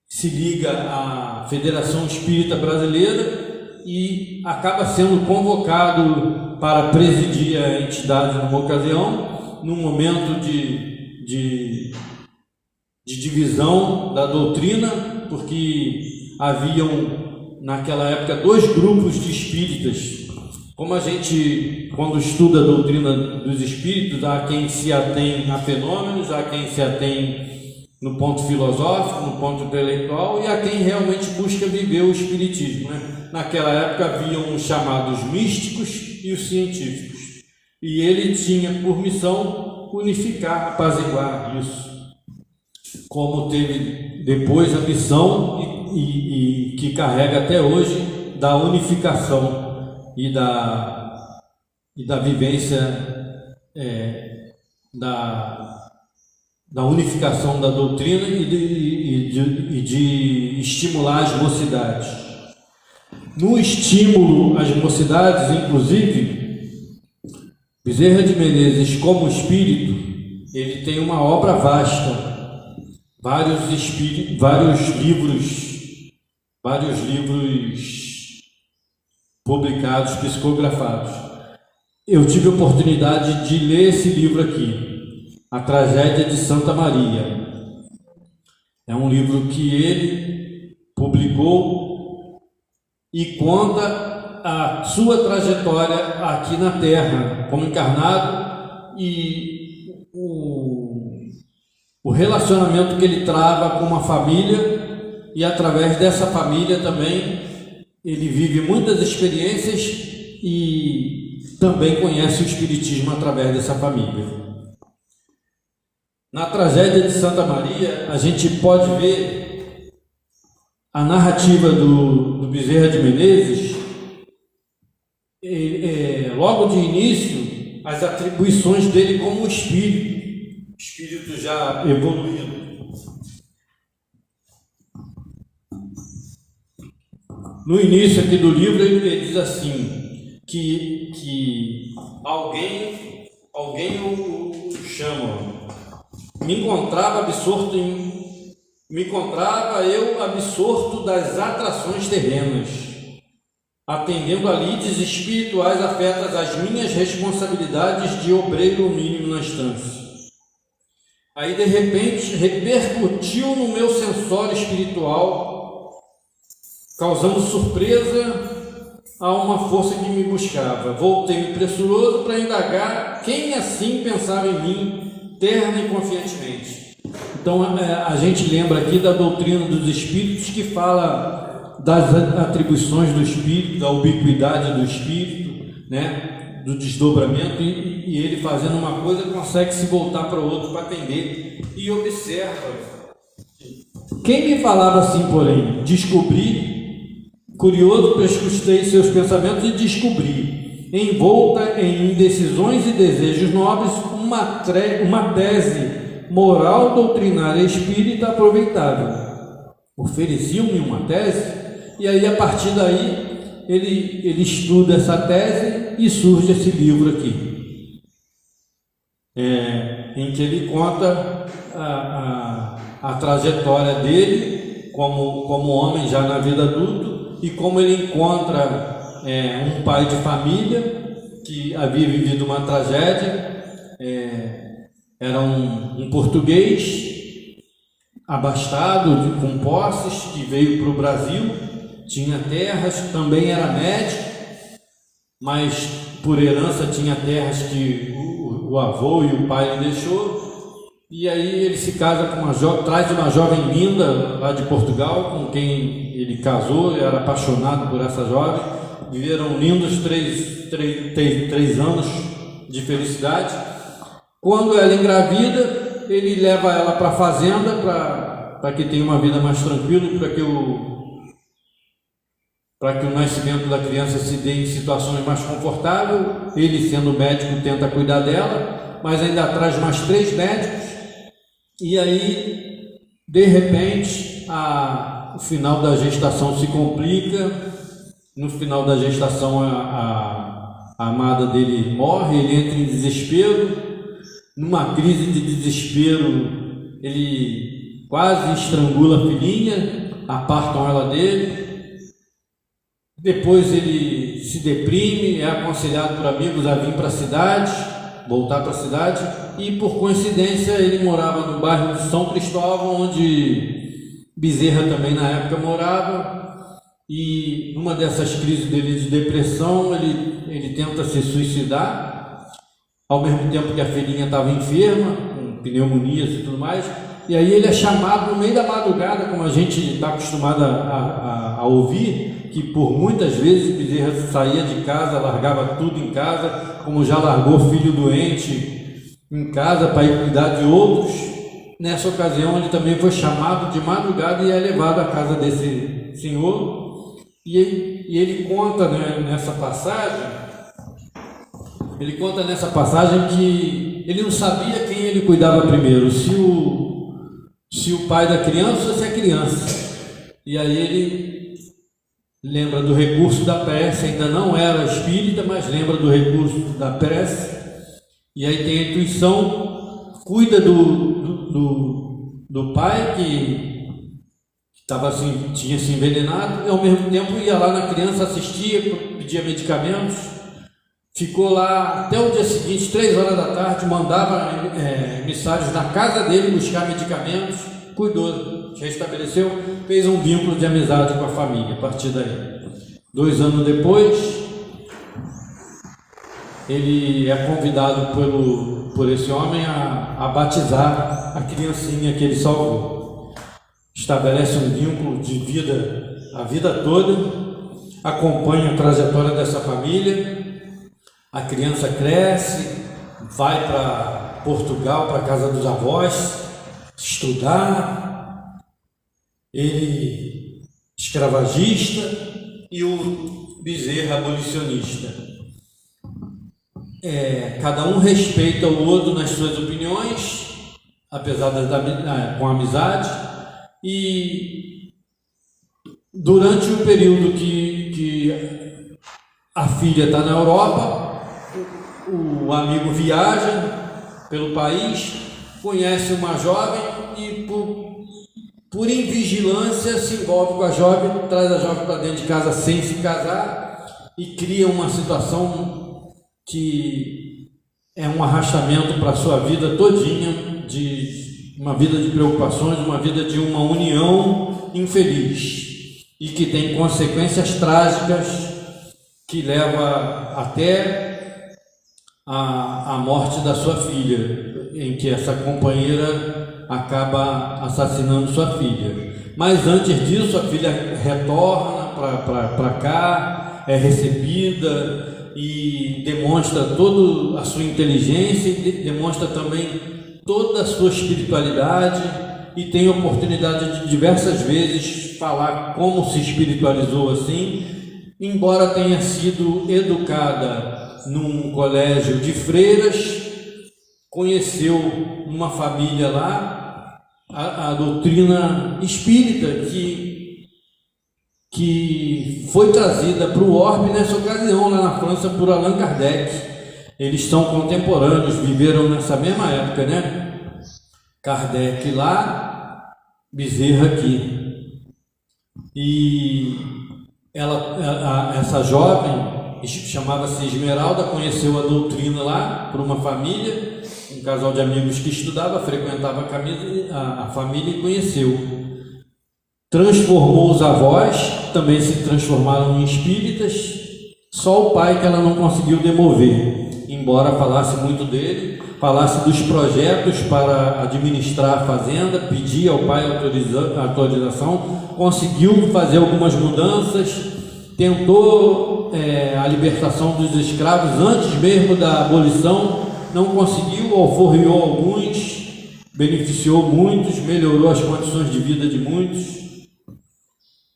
se liga à Federação Espírita Brasileira e acaba sendo convocado para presidir a entidade numa ocasião, num momento de divisão da doutrina, porque haviam naquela época 2 grupos de espíritas. Como a gente, quando estuda a doutrina dos espíritos, há quem se atém a fenômenos, há quem se atém no ponto filosófico, no ponto intelectual, e há quem realmente busca viver o espiritismo, né? Naquela época haviam os chamados místicos e os científicos, e ele tinha por missão unificar, apaziguar isso, como teve depois a missão e que carrega até hoje da unificação e da vivência da unificação da doutrina e de estimular as mocidades. No estímulo às mocidades, inclusive, Bezerra de Menezes, como espírito, ele tem uma obra vasta, vários livros publicados, psicografados. Eu tive a oportunidade de ler esse livro aqui, A Tragédia de Santa Maria. É um livro que ele publicou e conta a sua trajetória aqui na Terra, como encarnado, e o relacionamento que ele trava com uma família, e através dessa família também ele vive muitas experiências e também conhece o Espiritismo através dessa família. Na Tragédia de Santa Maria, a gente pode ver a narrativa do Bezerra de Menezes, logo de início, as atribuições dele como espírito já evoluído. No início aqui do livro ele diz assim, que alguém o chama. Me encontrava eu absorto das atrações terrenas, atendendo a lides espirituais afetas às minhas responsabilidades de obreiro mínimo na estância. Aí de repente repercutiu no meu sensório espiritual, causando surpresa a uma força que me buscava. Voltei-me pressuroso para indagar quem assim pensava em mim, terna e confiantemente. Então a gente lembra aqui da doutrina dos espíritos, que fala das atribuições do espírito, da ubiquidade do espírito, né? Do desdobramento, e ele fazendo uma coisa consegue se voltar para o outro para atender, e observa Quem me falava assim, porém, descobri, curioso, perscrutei seus pensamentos e descobri, envolta em indecisões e desejos nobres, uma tese moral doutrinária espírita aproveitável. Ofereciam-me uma tese, e aí a partir daí ele estuda essa tese e surge esse livro aqui, em que ele conta a trajetória dele como homem já na vida adulta e como ele encontra um pai de família que havia vivido uma tragédia. Era um português abastado, com posses, que veio para o Brasil, tinha terras, também era médico, mas por herança tinha terras que o avô e o pai lhe deixou. E aí ele se casa com traz uma jovem linda lá de Portugal, com quem ele casou, era apaixonado por essa jovem. Viveram lindos três anos de felicidade. Quando ela engravida, ele leva ela para a fazenda para que tenha uma vida mais tranquila e para que o nascimento da criança se dê em situações mais confortáveis. Ele, sendo médico, tenta cuidar dela, mas ainda traz mais 3 médicos. E aí, de repente, o final da gestação se complica. No final da gestação, a amada dele morre, ele entra em desespero. Numa crise de desespero, ele quase estrangula a filhinha, apartam ela dele. Depois ele se deprime, é aconselhado por amigos a vir para a cidade, voltar para a cidade, e por coincidência ele morava no bairro de São Cristóvão, onde Bezerra também na época morava, e numa dessas crises dele de depressão, ele tenta se suicidar, ao mesmo tempo que a filhinha estava enferma, com pneumonias e tudo mais. E aí ele é chamado no meio da madrugada, como a gente está acostumado a ouvir, que por muitas vezes Bezerra saía de casa, largava tudo em casa, como já largou filho doente em casa para ir cuidar de outros. Nessa ocasião ele também foi chamado de madrugada e é levado à casa desse senhor. E ele conta, né, nessa passagem que ele não sabia quem ele cuidava primeiro, se o pai da criança ou se a criança. E aí ele lembra do recurso da prece, ainda não era espírita, mas lembra do recurso da prece, e aí tem a intuição, cuida do pai que estava assim, tinha se envenenado, e ao mesmo tempo ia lá na criança, assistia, pedia medicamentos. Ficou lá até o dia seguinte, 3 horas da tarde, mandava emissários na casa dele buscar medicamentos, cuidou, restabeleceu, fez um vínculo de amizade com a família. A partir daí, 2 anos depois, ele é convidado por esse homem a batizar a criancinha que ele salvou. Estabelece um vínculo de vida a vida toda, acompanha a trajetória dessa família. A criança cresce, vai para Portugal, para a casa dos avós, estudar. Ele escravagista e o Bezerra abolicionista. Cada um respeita o outro nas suas opiniões, apesar com amizade. E durante o período que a filha está na Europa, o amigo viaja pelo país, conhece uma jovem e por invigilância se envolve com a jovem, traz a jovem para dentro de casa sem se casar e cria uma situação que é um arrastamento para a sua vida todinha, de uma vida de preocupações, uma vida de uma união infeliz e que tem consequências trágicas que leva até a morte da sua filha, em que essa companheira acaba assassinando sua filha. Mas antes disso, a filha retorna para cá, é recebida e demonstra toda a sua inteligência e demonstra também toda a sua espiritualidade e tem oportunidade de diversas vezes falar como se espiritualizou assim, embora tenha sido educada num colégio de freiras, conheceu uma família lá a doutrina espírita que foi trazida para o orbe nessa ocasião lá na França por Allan Kardec. Eles são contemporâneos, viveram nessa mesma época, né? Kardec lá, Bezerra aqui. E essa jovem, chamava-se Esmeralda, conheceu a doutrina lá por uma família, um casal de amigos que estudava, frequentava a família e conheceu. Transformou os avós, também se transformaram em espíritas, só o pai que ela não conseguiu demover, embora falasse muito dele, falasse dos projetos para administrar a fazenda, pedia ao pai autorização, conseguiu fazer algumas mudanças, tentou a libertação dos escravos antes mesmo da abolição, não conseguiu, alforriou alguns, beneficiou muitos, melhorou as condições de vida de muitos.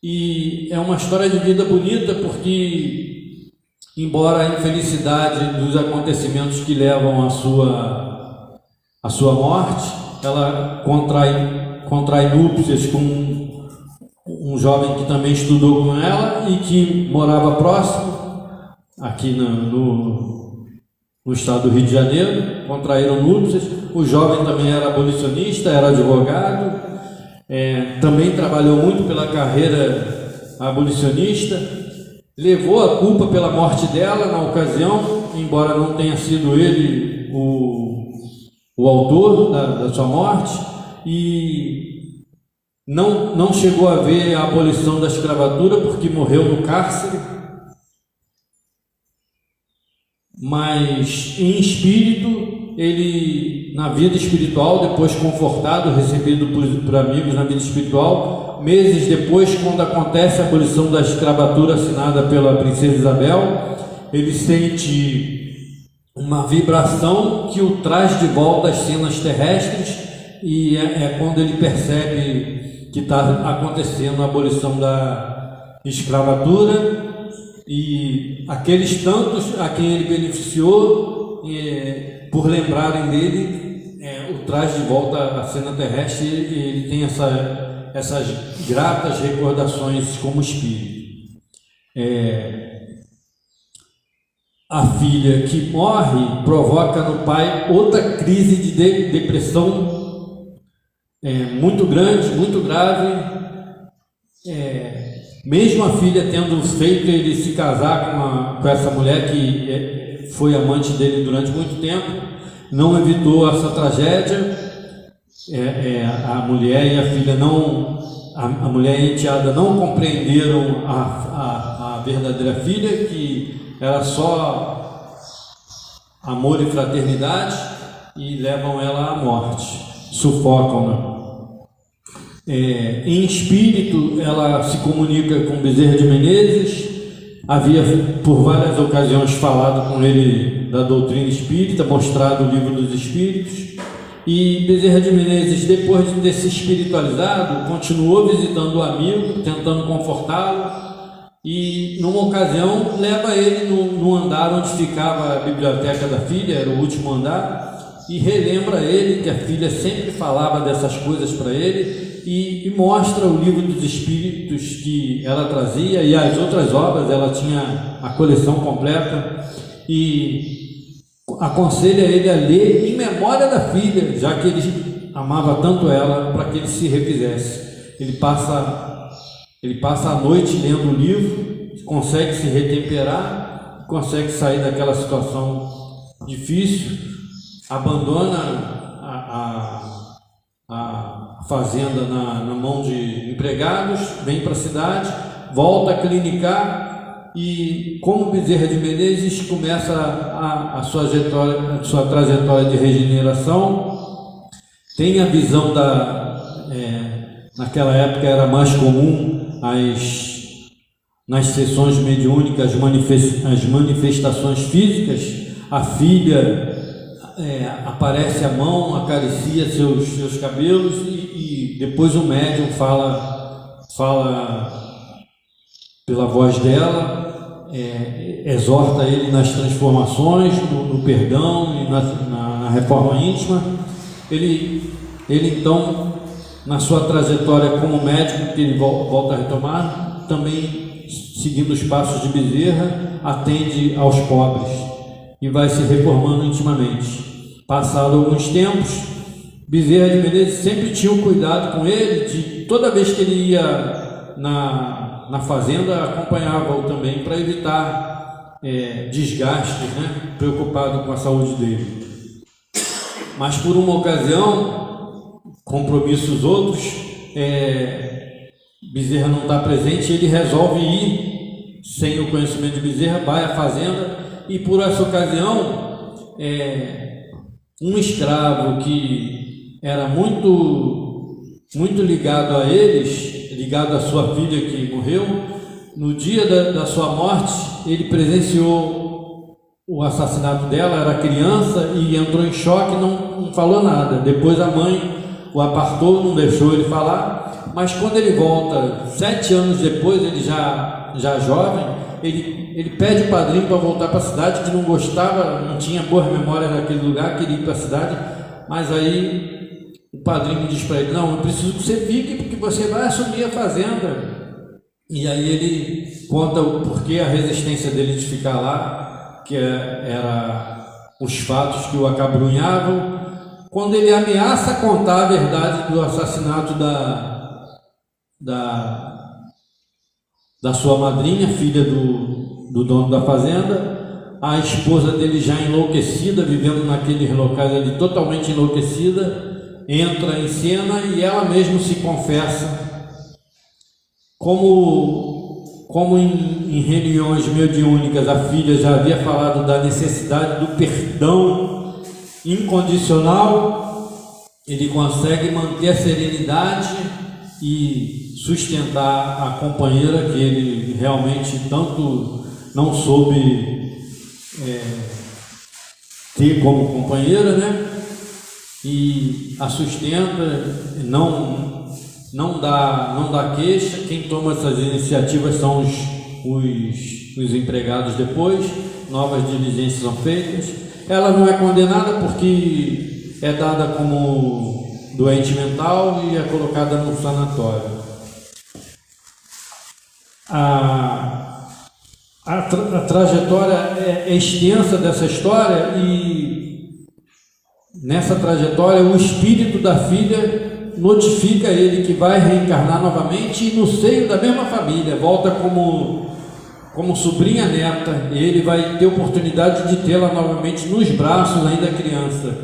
E é uma história de vida bonita porque, embora a infelicidade dos acontecimentos que levam à sua morte, ela contrai núpcias com um jovem que também estudou com ela e que morava próximo, aqui no estado do Rio de Janeiro, contraíram núpcias. O jovem também era abolicionista, era advogado, também trabalhou muito pela carreira abolicionista, levou a culpa pela morte dela na ocasião, embora não tenha sido ele o autor da sua morte, e não chegou a ver a abolição da escravatura porque morreu no cárcere, mas em espírito ele, na vida espiritual, depois confortado, recebido por amigos na vida espiritual, meses depois, quando acontece a abolição da escravatura assinada pela princesa Isabel, ele sente uma vibração que o traz de volta às cenas terrestres, e é quando ele percebe que está acontecendo a abolição da escravatura, e aqueles tantos a quem ele beneficiou, por lembrarem dele, o traz de volta à cena terrestre, e ele tem essas gratas recordações como espírito. A filha que morre provoca no pai outra crise de depressão muito grande, muito grave. Mesmo a filha tendo feito ele se casar com essa mulher que foi amante dele durante muito tempo, não evitou essa tragédia. A mulher e a filha a mulher e a enteada não compreenderam a verdadeira filha, que era só amor e fraternidade, e levam ela à morte, sufocam-na. Em espírito, ela se comunica com Bezerra de Menezes, havia por várias ocasiões falado com ele da doutrina espírita, mostrado o livro dos espíritos, e Bezerra de Menezes, depois de ter se espiritualizado, continuou visitando o amigo, tentando confortá-lo, e numa ocasião leva ele no andar onde ficava a biblioteca da filha, era o último andar, e relembra ele que a filha sempre falava dessas coisas para ele, e mostra o livro dos espíritos que ela trazia e as outras obras. Ela tinha a coleção completa, e aconselha ele a ler em memória da filha, já que ele amava tanto ela, para que ele se refizesse. Ele passa a noite lendo o livro, consegue se retemperar, consegue sair daquela situação difícil, abandona a fazenda na mão de empregados, vem para a cidade, volta a clinicar, e como Bezerra de Menezes começa a sua trajetória de regeneração, tem a visão naquela época era mais comum nas sessões mediúnicas as manifestações físicas. A filha aparece a mão, acaricia seus cabelos e e depois o médium fala pela voz dela, exorta ele nas transformações, no perdão e na reforma íntima. Ele então, na sua trajetória como médico, que ele volta a retomar, também seguindo os passos de Bezerra, atende aos pobres e vai se reformando intimamente. Passado alguns tempos, Bezerra de Menezes sempre tinha um cuidado com ele, de toda vez que ele ia na fazenda, acompanhava-o também para evitar desgastes, né? Preocupado com a saúde dele. Mas por uma ocasião, compromissos outros, Bezerra não está presente, ele resolve ir, sem o conhecimento de Bezerra, vai à fazenda, e por essa ocasião, um escravo que era muito ligado a eles, ligado à sua filha que morreu, no dia da sua morte, ele presenciou o assassinato dela, era criança e entrou em choque, não falou nada. Depois a mãe o apartou, não deixou ele falar, mas quando ele volta, 7 anos depois, ele já jovem, ele pede o padrinho para voltar para a cidade, que não gostava, não tinha boas memórias daquele lugar, queria ir para a cidade, mas aí o padrinho diz para ele: não, eu preciso que você fique, porque você vai assumir a fazenda. E aí ele conta o porquê, a resistência dele de ficar lá, que era os fatos que o acabrunhavam. Quando ele ameaça contar a verdade do assassinato da sua madrinha, filha do dono da fazenda, a esposa dele, já enlouquecida, vivendo naqueles locais ali, totalmente enlouquecida, entra em cena e ela mesma se confessa. Como em reuniões mediúnicas a filha já havia falado da necessidade do perdão incondicional, ele consegue manter a serenidade e sustentar a companheira que ele realmente tanto não soube ter como companheira, né? E a sustenta, não dá queixa. Quem toma essas iniciativas são os empregados depois, novas diligências são feitas. Ela não é condenada porque é dada como doente mental e é colocada no sanatório. A trajetória é extensa dessa história, e nessa trajetória o espírito da filha notifica ele que vai reencarnar novamente no seio da mesma família, volta como sobrinha neta, e ele vai ter oportunidade de tê-la novamente nos braços, ainda criança,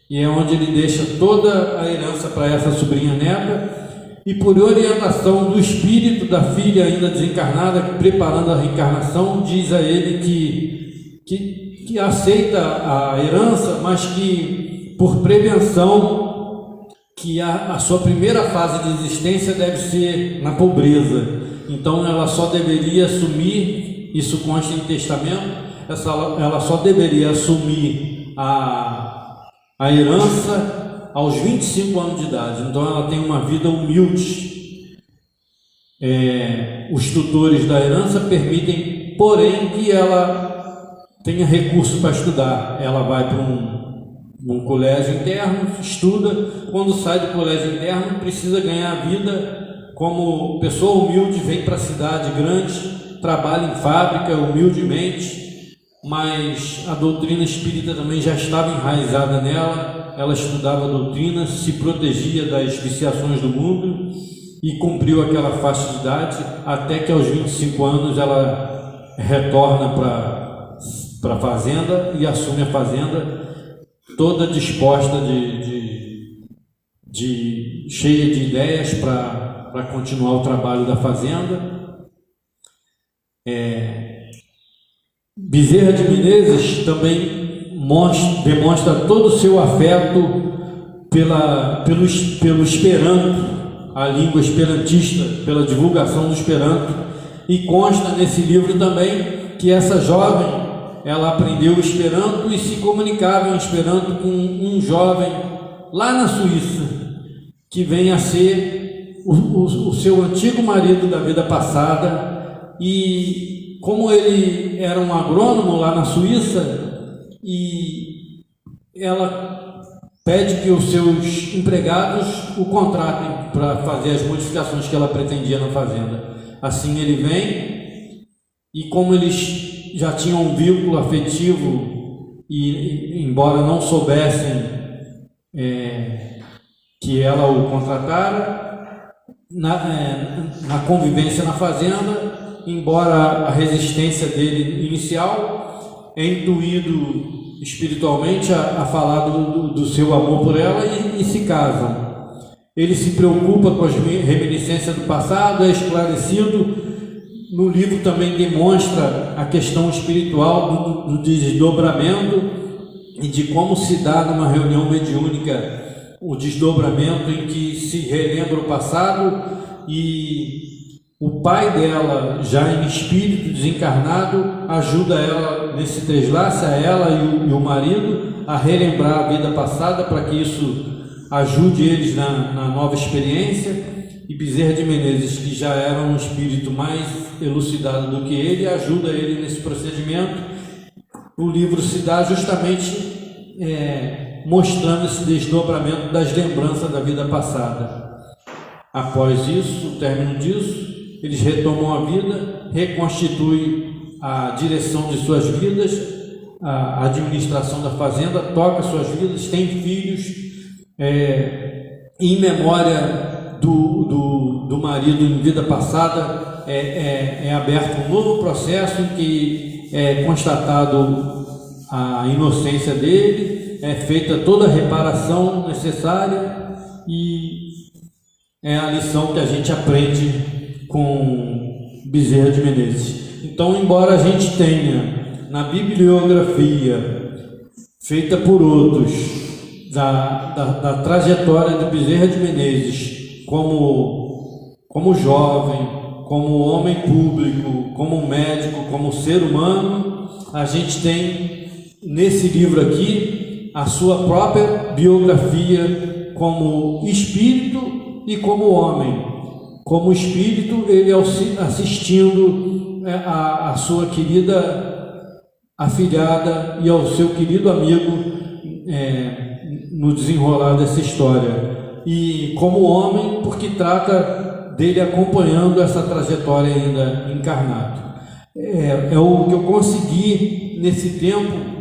e é onde ele deixa toda a herança para essa sobrinha neta. E por orientação do espírito da filha ainda desencarnada, preparando a reencarnação, diz a ele que aceita a herança, mas que por prevenção, que a sua primeira fase de existência deve ser na pobreza. Então ela só deveria assumir, isso consta em testamento, ela só deveria assumir a herança aos 25 anos de idade. Então ela tem uma vida humilde. Os tutores da herança permitem, porém, que ela tenha recurso para estudar. Ela vai para um colégio interno, estuda. Quando sai do colégio interno, precisa ganhar a vida como pessoa humilde, vem para a cidade grande, trabalha em fábrica humildemente, mas a doutrina espírita também já estava enraizada nela. Ela estudava a doutrina, se protegia das viciações do mundo e cumpriu aquela faixa de idade, até que aos 25 anos ela retorna para a fazenda e assume a fazenda, toda disposta, cheia de ideias para continuar o trabalho da fazenda. Bezerra de Menezes também demonstra todo o seu afeto pelo Esperanto, a língua esperantista, pela divulgação do Esperanto, e consta nesse livro também que essa jovem, ela aprendeu Esperanto e se comunicava em Esperanto com um jovem lá na Suíça, que vem a ser o seu antigo marido da vida passada, e como ele era um agrônomo lá na Suíça, e ela pede que os seus empregados o contratem para fazer as modificações que ela pretendia na fazenda. Assim ele vem, e como eles já tinham um vínculo afetivo, e embora não soubessem que ela o contratara, na convivência na fazenda, embora a resistência dele inicial, é intuído espiritualmente a falar do seu amor por ela, e se casam. Ele se preocupa com as reminiscências do passado, é esclarecido. No livro também demonstra a questão espiritual do desdobramento e de como se dá numa reunião mediúnica o desdobramento em que se relembra o passado, e o pai dela, já em espírito desencarnado, ajuda ela nesse deslace, a ela e o marido, a relembrar a vida passada, para que isso ajude eles na nova experiência. E Bezerra de Menezes, que já era um espírito mais elucidado do que ele, ajuda ele nesse procedimento. O livro se dá justamente mostrando esse desdobramento das lembranças da vida passada. Após isso, o término disso, eles retomam a vida, reconstituem a direção de suas vidas, a administração da fazenda, toca suas vidas, têm filhos, em memória do marido em vida passada, é aberto um novo processo em que é constatado a inocência dele, é feita toda a reparação necessária, e é a lição que a gente aprende com Bezerra de Menezes. Então, embora a gente tenha na bibliografia feita por outros da trajetória de Bezerra de Menezes como jovem, como homem público, como médico, como ser humano, a gente tem nesse livro aqui a sua própria biografia como espírito e como homem. Como espírito, ele assistindo a sua querida afilhada e ao seu querido amigo no desenrolar dessa história. E como homem, porque trata dele acompanhando essa trajetória ainda encarnado. É o que eu consegui nesse tempo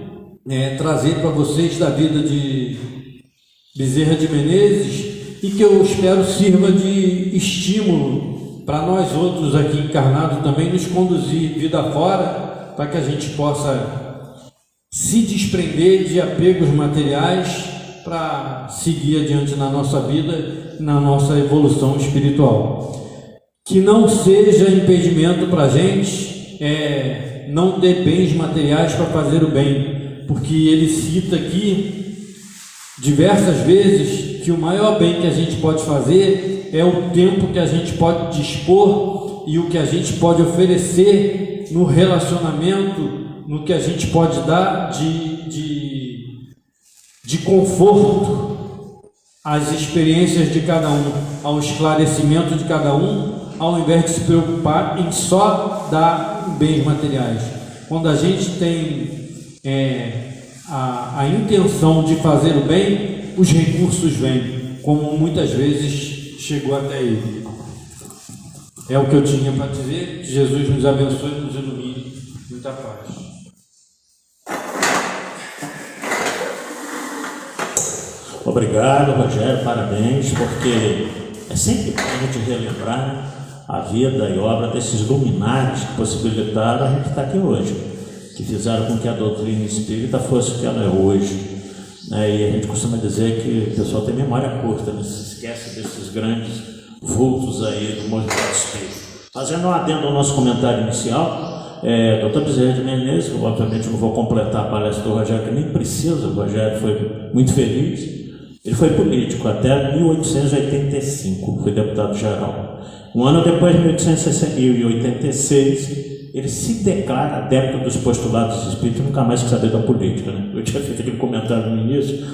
trazer para vocês da vida de Bezerra de Menezes, e que eu espero sirva de estímulo para nós outros aqui encarnados também, nos conduzir vida fora, para que a gente possa se desprender de apegos materiais para seguir adiante na nossa vida, na nossa evolução espiritual. Que não seja impedimento para a gente não ter bens materiais para fazer o bem, porque ele cita aqui diversas vezes que o maior bem que a gente pode fazer é o tempo que a gente pode dispor e o que a gente pode oferecer no relacionamento, no que a gente pode dar de conforto às experiências de cada um, ao esclarecimento de cada um, ao invés de se preocupar em só dar bens materiais. Quando a gente tem a intenção de fazer o bem, os recursos vêm, como muitas vezes chegou até ele. É o que eu tinha para dizer. Que Jesus nos abençoe e nos ilumine. Muita paz.
Obrigado, Rogério, parabéns, porque é sempre bom a gente relembrar a vida e obra desses luminares que possibilitaram a gente estar aqui hoje, que fizeram com que a doutrina espírita fosse o que ela é hoje. E a gente costuma dizer que o pessoal tem memória curta, não se esquece desses grandes vultos aí do movimento espírita. Fazendo um adendo ao nosso comentário inicial, Dr. Bezerra de Menezes, eu obviamente não vou completar a palestra do Rogério, que nem precisa, o Rogério foi muito feliz. Ele foi político até 1885, foi deputado-geral. Um ano depois, em 1886, ele se declara adepto dos postulados espíritas e nunca mais quer saber da política, né? Eu tinha feito aquele comentário no início.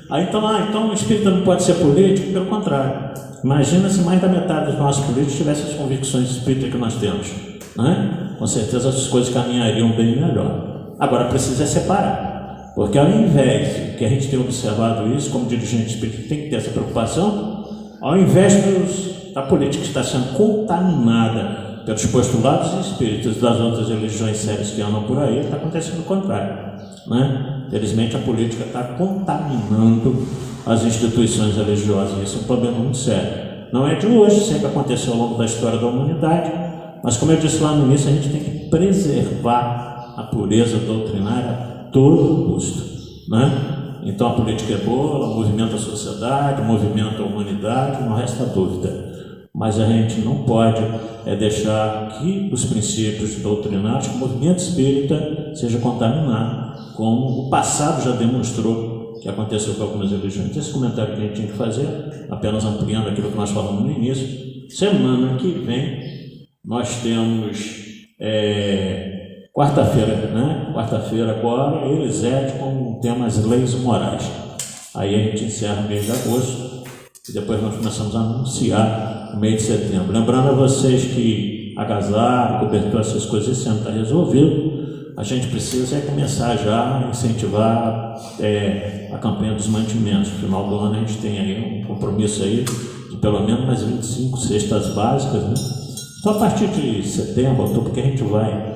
Aí então o espírita não pode ser político? Pelo contrário. Imagina se mais da metade dos nossos políticos tivessem as convicções espíritas que nós temos, né? Com certeza as coisas caminhariam bem melhor. Agora precisa separar, porque ao invés que a gente tem observado isso, como dirigente espírita tem que ter essa preocupação, ao invés da política estar sendo contaminada pelos postulados espíritas das outras religiões sérias que andam por aí, está acontecendo o contrário, né? Felizmente a política está contaminando as instituições religiosas, e isso é um problema muito sério. Não é de hoje, sempre aconteceu ao longo da história da humanidade, mas como eu disse lá no início, a gente tem que preservar a pureza doutrinária a todo custo, né? Então a política é boa, ela movimenta a sociedade, movimenta a humanidade, não resta dúvida. Mas a gente não pode deixar que os princípios doutrinários, que o movimento espírita seja contaminado, como o passado já demonstrou que aconteceu com algumas religiões. Esse comentário que a gente tinha que fazer, apenas ampliando aquilo que nós falamos no início. Semana que vem nós temos quarta-feira, né? Quarta-feira agora, Elisete com o tema as leis morais. Aí a gente encerra o mês de agosto e depois nós começamos a anunciar o mês de setembro. Lembrando a vocês que agasalho, cobertor, essas coisas, esse ano está resolvido. A gente precisa começar já a incentivar a campanha dos mantimentos. No final do ano a gente tem aí um compromisso aí de pelo menos mais 25 cestas básicas, né? Só a partir de setembro, outubro, que a gente vai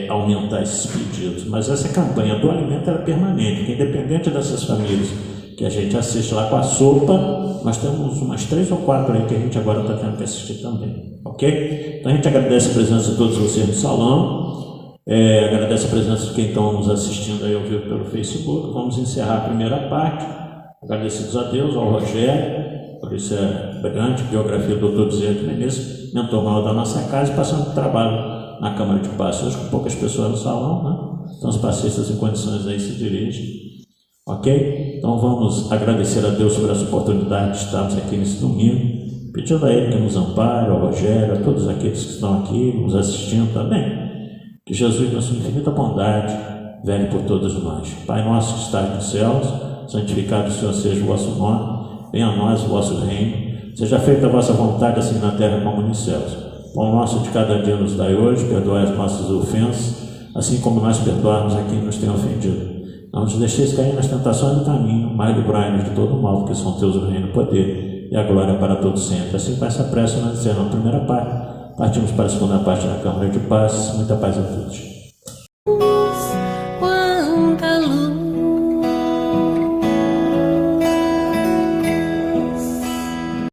aumentar esses pedidos. Mas essa campanha do alimento é permanente, que independente dessas famílias que a gente assiste lá com a sopa, nós temos umas 3 ou 4 aí que a gente agora está tendo que assistir também, ok? Então a gente agradece a presença de todos vocês no salão, agradece a presença de quem estão nos assistindo aí ao vivo pelo Facebook. Vamos encerrar a primeira parte, agradecidos a Deus, ao Rogério, Polícia Brigante, biografia do Dr. Bezerra Menezes, mentor maior da nossa casa, passando trabalho na Câmara de Paz, hoje com poucas pessoas no salão, né? Então os passistas em condições aí se dirigem. Ok? Então vamos agradecer a Deus por essa oportunidade de estarmos aqui nesse domingo, pedindo a Ele que nos ampare, ao Rogério, a todos aqueles que estão aqui nos assistindo também. Que Jesus, na sua infinita bondade, vele por todos nós. Pai nosso que estás nos céus, santificado seja o vosso nome, venha a nós o vosso reino, seja feita a vossa vontade, assim na terra como nos céus. Pão nosso de cada dia nos dai hoje, perdoai as nossas ofensas, assim como nós perdoarmos a quem nos tem ofendido. Não nos deixeis cair nas tentações do caminho, mas livrai-nos de todo o mal, porque são teus o reino, o poder e a glória para todos sempre. Assim, com essa prece, nós encerramos a primeira parte, partimos para a segunda parte da Câmara de Paz. Muita paz a todos.